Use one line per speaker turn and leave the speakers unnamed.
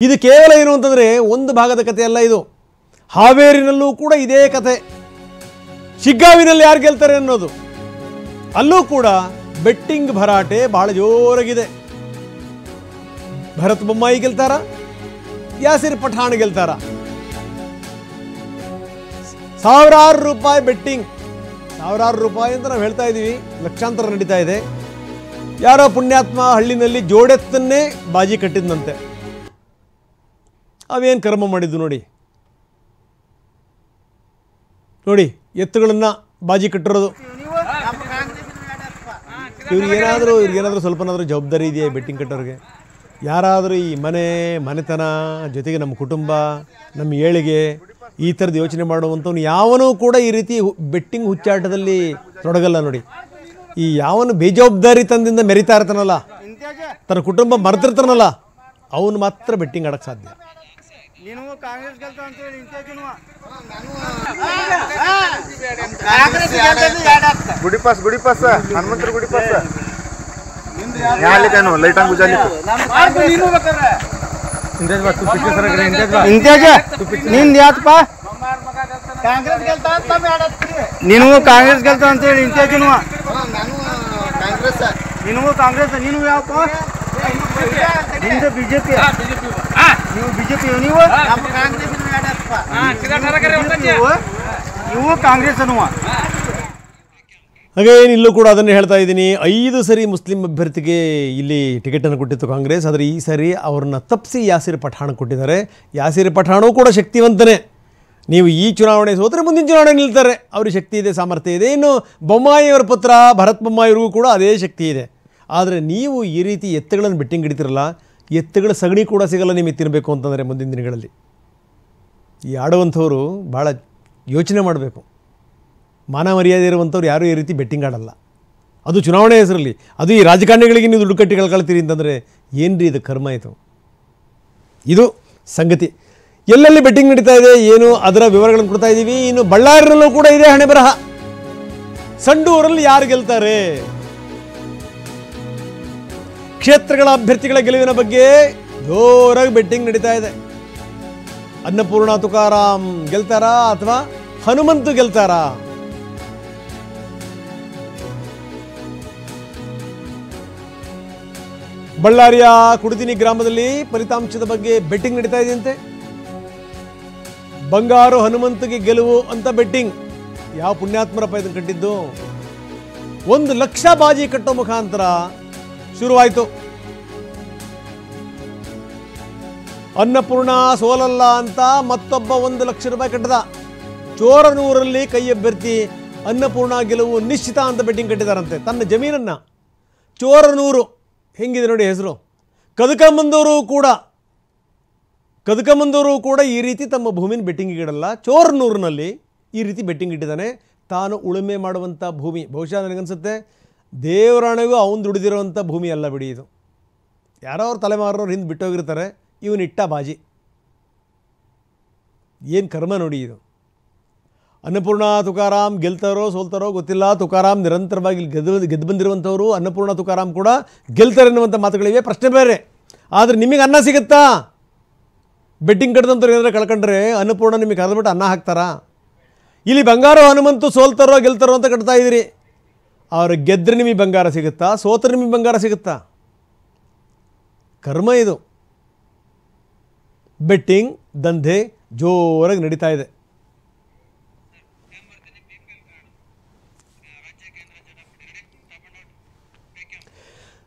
ಇದು ಕೇವಲ ಏನು ಅಂತಂದರೆ ಒಂದು ಭಾಗದ ಕಥೆ ಅಲ್ಲ. ಇದು ಹಾವೇರಿನಲ್ಲೂ ಕೂಡ ಇದೇ ಕಥೆ. ಶಿಗ್ಗಾವಿನಲ್ಲಿ ಯಾರು ಗೆಲ್ತಾರೆ ಅನ್ನೋದು, ಅಲ್ಲೂ ಕೂಡ ಬೆಟ್ಟಿಂಗ್ ಭರಾಟೆ ಬಹಳ ಜೋರಾಗಿದೆ. ಭರತ್ ಬೊಮ್ಮಾಯಿ ಗೆಲ್ತಾರ, ಯಾಸಿರ್ ಪಠಾಣ್ ಗೆಲ್ತಾರ. ಸಾವಿರಾರು ರೂಪಾಯಿ ಬೆಟ್ಟಿಂಗ್, ಸಾವಿರಾರು ರೂಪಾಯಿ ಅಂತ ನಾವು ಹೇಳ್ತಾ ಇದ್ದೀವಿ, ಲಕ್ಷಾಂತರ ನಡೀತಾ ಇದೆ. ಯಾರೋ ಪುಣ್ಯಾತ್ಮ ಹಳ್ಳಿನಲ್ಲಿ ಜೋಡೆತ್ತನ್ನೇ ಬಾಜಿ ಕಟ್ಟಿದ್ನಂತೆ. ಅವೇನು ಕರ್ಮ ಮಾಡಿದ್ದು ನೋಡಿ ನೋಡಿ, ಎತ್ತುಗಳನ್ನು ಬಾಜಿ ಕಟ್ಟಿರೋದು. ಇವ್ರಿಗೇನಾದರೂ ಸ್ವಲ್ಪನಾದರೂ ಜವಾಬ್ದಾರಿ ಇದೆಯಾ ಬೆಟ್ಟಿಂಗ್ ಕಟ್ಟೋರಿಗೆ? ಯಾರಾದರೂ ಈ ಮನೆತನ ಜೊತೆಗೆ ನಮ್ಮ ಕುಟುಂಬ, ನಮ್ಮ ಏಳಿಗೆ, ಈ ಥರದ್ದು ಯೋಚನೆ ಮಾಡುವಂಥವ್ನು ಯಾವನೂ ಕೂಡ ಈ ರೀತಿ ಬೆಟ್ಟಿಂಗ್ ಹುಚ್ಚಾಟದಲ್ಲಿ ತೊಡಗಲ್ಲ ನೋಡಿ. ಈ ಯಾವನು ಬೇಜವಾಬ್ದಾರಿ ತಂದಿಂದ ಮೆರಿತಾ ಇರ್ತಾನಲ್ಲ, ತನ್ನ ಕುಟುಂಬ ಮರೆತಿರ್ತಾನಲ್ಲ, ಅವನು ಮಾತ್ರ ಬೆಟ್ಟಿಂಗ್ ಆಡಕ್ಕೆ ಸಾಧ್ಯ.
ಗುಡಿಪಾಸ್ ಹನುಮಂತರ ಗುಡಿಪಾಸ್ ಲೈಟ್ ನೀನು ಕಾಂಗ್ರೆಸ್ ಗೆಲ್ತ ಅಂತ ಹೇಳಿ ಇಂತೇಜ್ ನೀನು ಕಾಂಗ್ರೆಸ್, ನೀನು ಯಾವಪ್ಪ ಬಿಜೆಪಿ, ನೀವು ಬಿಜೆಪಿ, ನೀವು ಕಾಂಗ್ರೆಸ್ ಅನ್ನುವ.
ಹಾಗೇನು ಇಲ್ಲೂ ಕೂಡ ಅದನ್ನೇ ಹೇಳ್ತಾ ಇದ್ದೀನಿ. 5 ಸರಿ ಮುಸ್ಲಿಂ ಅಭ್ಯರ್ಥಿಗೆ ಇಲ್ಲಿ ಟಿಕೆಟನ್ನು ಕೊಟ್ಟಿತ್ತು ಕಾಂಗ್ರೆಸ್. ಆದರೆ ಈ ಸರಿ ಅವ್ರನ್ನ ತಪ್ಪಿಸಿ ಯಾಸಿರ್ ಪಠಾಣ್ ಕೊಟ್ಟಿದ್ದಾರೆ. ಯಾಸಿರ್ ಪಠಾಣೂ ಕೂಡ ಶಕ್ತಿವಂತನೇ. ನೀವು ಈ ಚುನಾವಣೆ ಸೋತರೆ ಮುಂದಿನ ಚುನಾವಣೆ ನಿಲ್ತಾರೆ, ಅವ್ರಿಗೆ ಶಕ್ತಿ ಇದೆ, ಸಾಮರ್ಥ್ಯ ಇದೆ. ಇನ್ನು ಬೊಮ್ಮಾಯಿಯವರ ಪುತ್ರ ಭರತ್ ಬೊಮ್ಮಾಯಿಯವ್ರಿಗೂ ಕೂಡ ಅದೇ ಶಕ್ತಿ ಇದೆ. ಆದರೆ ನೀವು ಈ ರೀತಿ ಎತ್ತುಗಳನ್ನು ಬೆಟ್ಟಿಂಗ್ ಹಿಡಿತಿರಲ್ಲ, ಎತ್ತುಗಳ ಸಗಣಿ ಕೂಡ ಸಿಗಲ್ಲ ನಿಮಗೆ ತಿನ್ನಬೇಕು ಅಂತಂದರೆ ಮುಂದಿನ ದಿನಗಳಲ್ಲಿ. ಈ ಆಡುವಂಥವ್ರು ಭಾಳ ಯೋಚನೆ ಮಾಡಬೇಕು. ಮಾನ ಮರ್ಯಾದೆ ಇರುವಂಥವ್ರು ಯಾರೂ ಈ ರೀತಿ ಬೆಟ್ಟಿಂಗ್ ಆಡಲ್ಲ, ಅದು ಚುನಾವಣೆ ಹೆಸರಲ್ಲಿ. ಅದು ಈ ರಾಜಕಾರಣಿಗಳಿಗೆ ನೀವು ದುಡ್ಡು ಕಟ್ಟಿ ಕಳ್ಕೊಳ್ತೀರಿ ಅಂತಂದರೆ ಏನು ರೀ ಇದು ಕರ್ಮ ಆಯಿತು. ಇದು ಸಂಗತಿ. ಎಲ್ಲೆಲ್ಲಿ ಬೆಟ್ಟಿಂಗ್ ನಡೀತಾ ಇದೆ ಏನು ಅದರ ವಿವರಗಳನ್ನು ಕೊಡ್ತಾ ಇದ್ದೀವಿ. ಇನ್ನು ಬಳ್ಳಾರಿನಲ್ಲೂ ಕೂಡ ಇದೇ ಹಣೆ ಬರಹ. ಸಂಡೂರಲ್ಲಿ ಯಾರು ಗೆಲ್ತಾರೆ, ಕ್ಷೇತ್ರಗಳ ಅಭ್ಯರ್ಥಿಗಳ ಗೆಲುವಿನ ಬಗ್ಗೆ ಜೋರಾಗಿ ಬೆಟ್ಟಿಂಗ್ ನಡೀತಾ ಇದೆ. ಅನ್ನಪೂರ್ಣ ತುಕಾರಾಮ್ ಗೆಲ್ತಾರಾ ಅಥವಾ ಹನುಮಂತು ಗೆಲ್ತಾರಾ? ಬಳ್ಳಾರಿಯ ಕುಡಿತಿನಿ ಗ್ರಾಮದಲ್ಲಿ ಫಲಿತಾಂಶದ ಬಗ್ಗೆ ಬೆಟ್ಟಿಂಗ್ ನಡೀತಾ ಇದೆಯಂತೆ. ಬಂಗಾರು ಹನುಮಂತಿಗೆ ಗೆಲುವು ಅಂತ ಬೆಟ್ಟಿಂಗ್. ಯಾವ ಪುಣ್ಯಾತ್ಮರಪ್ಪ ಇದನ್ನು ಕಟ್ಟಿದ್ದು? 1 ಲಕ್ಷ ಬಾಜಿ ಕಟ್ಟೋ ಮುಖಾಂತರ ಶುರುವಾಯಿತು. ಅನ್ನಪೂರ್ಣ ಸೋಲಲ್ಲ ಅಂತ ಮತ್ತೊಬ್ಬ 1 ಲಕ್ಷ ರೂಪಾಯಿ ಕಟ್ಟದ. ಚೋರನೂರಲ್ಲಿ ಕೈ ಅಭ್ಯರ್ಥಿ ಅನ್ನಪೂರ್ಣ ಗೆಲುವು ನಿಶ್ಚಿತ ಅಂತ ಬೆಟ್ಟಿಂಗ್ ಕಟ್ಟಿದಾರಂತೆ. ತನ್ನ ಜಮೀನನ್ನು ಚೋರನೂರು, ಹೆಂಗಿದೆ ನೋಡಿ ಹೆಸರು. ಕದಕಮಂದೂರು ಕೂಡ ಈ ರೀತಿ ತಮ್ಮ ಭೂಮಿನ ಬೆಟ್ಟಿಂಗ್ ಇಡಲ್ಲ. ಚೋರನೂರಿನಲ್ಲಿ ಈ ರೀತಿ ಬೆಟ್ಟಿಂಗ್ ಇಟ್ಟಿದ್ದಾನೆ. ತಾನು ಉಳುಮೆ ಮಾಡುವಂಥ ಭೂಮಿ, ಬಹುಶಃ ನನಗನ್ಸುತ್ತೆ ದೇವರಾಣೆಗೂ ಅವನು ದುಡಿದಿರೋವಂಥ ಭೂಮಿ ಅಲ್ಲ ಬಿಡಿ ಇದು. ಯಾರೋ ಅವ್ರ ತಲೆಮಾರವ್ರು ಹಿಂದೆ ಬಿಟ್ಟೋಗಿರ್ತಾರೆ, ಇವನಿಟ್ಟ ಬಾಜಿ. ಏನು ಕರ್ಮ ನೋಡಿ ಇದು. ಅನ್ನಪೂರ್ಣ ತುಕಾರಾಮ್ ಗೆಲ್ತಾರೋ ಸೋಲ್ತಾರೋ ಗೊತ್ತಿಲ್ಲ. ತುಕಾರಾಮ್ ನಿರಂತರವಾಗಿ ಗೆದ್ದು ಬಂದಿರುವಂಥವ್ರು. ಅನ್ನಪೂರ್ಣ ತುಕಾರಾಮ್ ಕೂಡ ಗೆಲ್ತಾರೆ ಎನ್ನುವಂಥ ಮಾತುಗಳಿವೆ, ಪ್ರಶ್ನೆ ಬೇರೆ. ಆದರೆ ನಿಮಗೆ ಅನ್ನ ಸಿಗುತ್ತಾ? ಬೆಟ್ಟಿಂಗ್ ಕಟ್ಟಿದಂಥವ್ರು ಏನಾದರೂ ಕಳ್ಕೊಂಡ್ರೆ ಅನ್ನಪೂರ್ಣ ನಿಮಗೆ ಕರೆದ್ಬಿಟ್ಟು ಅನ್ನ ಹಾಕ್ತಾರಾ? ಇಲ್ಲಿ ಬಂಗಾರ ಹನುಮಂತು ಸೋಲ್ತಾರೋ ಗೆಲ್ತಾರೋ ಅಂತ ಕಟ್ತಾ ಇದ್ದೀರಿ. ಅವ್ರು ಗೆದ್ದರೆ ನಿಮಗೆ ಬಂಗಾರ ಸಿಗುತ್ತಾ, ಸೋತ್ರೆ ನಿಮಗೆ ಬಂಗಾರ ಸಿಗುತ್ತಾ? ಕರ್ಮ ಇದು. ಬೆಟ್ಟಿಂಗ್ ದಂಧೆ ಜೋರಾಗಿ ನಡೀತಾ ಇದೆ.